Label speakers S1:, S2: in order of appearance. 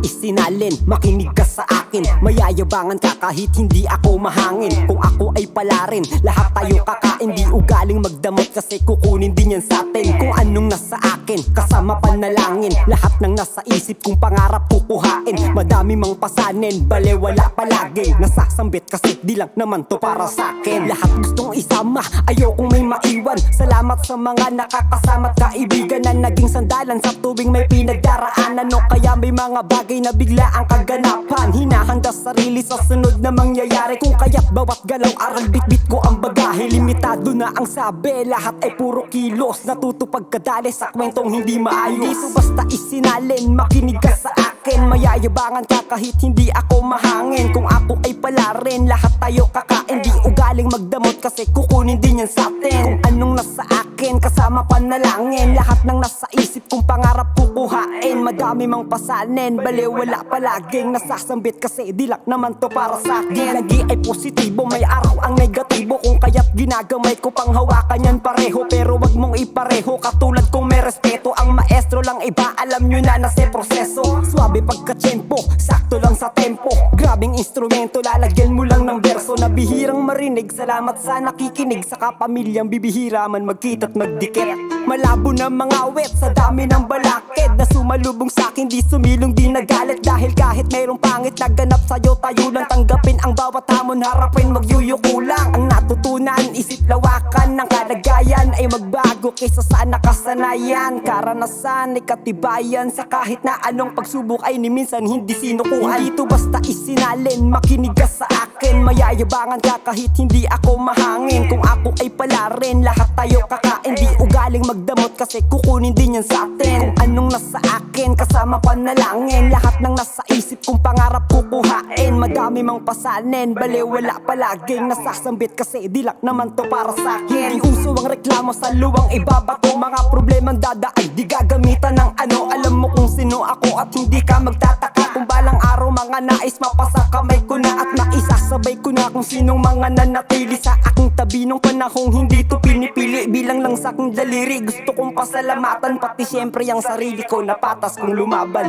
S1: isinalin, makinig ka sa akin. Mayayabangan ka kahit hindi ako mahangin. Kung ako ay pala rin, lahat tayo kakain. Di ugaling magdamot kasi kukunin din yan sa atin. Kung anong nasa akin, kasama panalangin. Lahat ng nasa isip kong pangarap kukuhain. Madami mang pasanin, bale wala palagi. Nasasambit kasi di lang naman to para sa akin. Lahat gustong isama, ayokong may maiwan. Salamat sa mga nakakasama't kaibigan na naging sandalan sa tuwing may pinagdaraanan. O kaya may mga bagay na bigla ang kaganapan. Hinahanda sarili sa sunod na mangyayari. Kung kaya't bawat galaw aral bit-bit ko ang bagahe. Limitado na ang sabi, lahat ay puro kilos. Natutupag kadali sa kwentong hindi maayos. Hindi to basta isinalin, makinig ka sa akin. Mayayabangan ka kahit hindi ako mahangin. Kung ako ay pala rin, lahat tayo kakain. Di ugaling magdamot kasi kukunin din yan sa atin. Kung anong nasa akin, kasama panalangin. Lahat ng nasa isip kong pangarap kukuhain. Madami mang pasanin, bale wala palaging nasasambit kasi di lang naman to para sa akin. Lagi ay positibo, may araw ang negatibo. Kung kaya't ginagamay ko pang hawakan yan pareho. Pero wag mong ipareho, katulad kong may respeto. Ang maestro lang iba, alam nyo na nasa proseso. Swabe pagka-tiyempo, sakto lang sa tempo. Grabing instrumento, lalagyan mo lang ng verso na bihirang marinig. Salamat sa nakikinig, sa kapamilyang bibihira man magkita't magdikit. Malabo na mga awit sa dami ng balakid na sumalubong sa'kin, di sumilong, di nagalit. Dahil kahit mayroong pangit na ganap sa'yo, tayo lang tanggapin ang bawat hamon, harapin, magyuyuko lang. Ang natutunan, isip lawakan ng kalagayan ay magbago kaysa sa nakasanayan. Karanasan ay katibayan sa kahit na anong pagsubok ay ni minsan hindi sinukuhan. Dito basta isinalin, makinig ka sa akin. Mayayabangan ka kahit hindi ako mahangin. Kung ako ay pala rin, lahat tayo kakain. Di ugaling magdamot kasi kukunin din yan sa atin. Kung anong nasa akin, kasama panalangin. Lahat ng nasa isip kong pangarap kukuhain. Madami mang pasanin, bale wala palaging nasasambit kasi di lang naman to para sa akin. Di uso ang reklamo sa luwang ibabato. Mga problemang dadaan, di gagamitan ng ano. Alam mo kung sino ako at hindi ka magtataka. Kung balang araw mga nais mapasa kamay ko na at naisasabay ko na kung sinong mga nanatili sa aking tabi nung panahong hindi to pinipili. Bilang lang sa aking daliri, gusto kong pasalamatan pati syempre ang sarili ko na patas kong lumaban.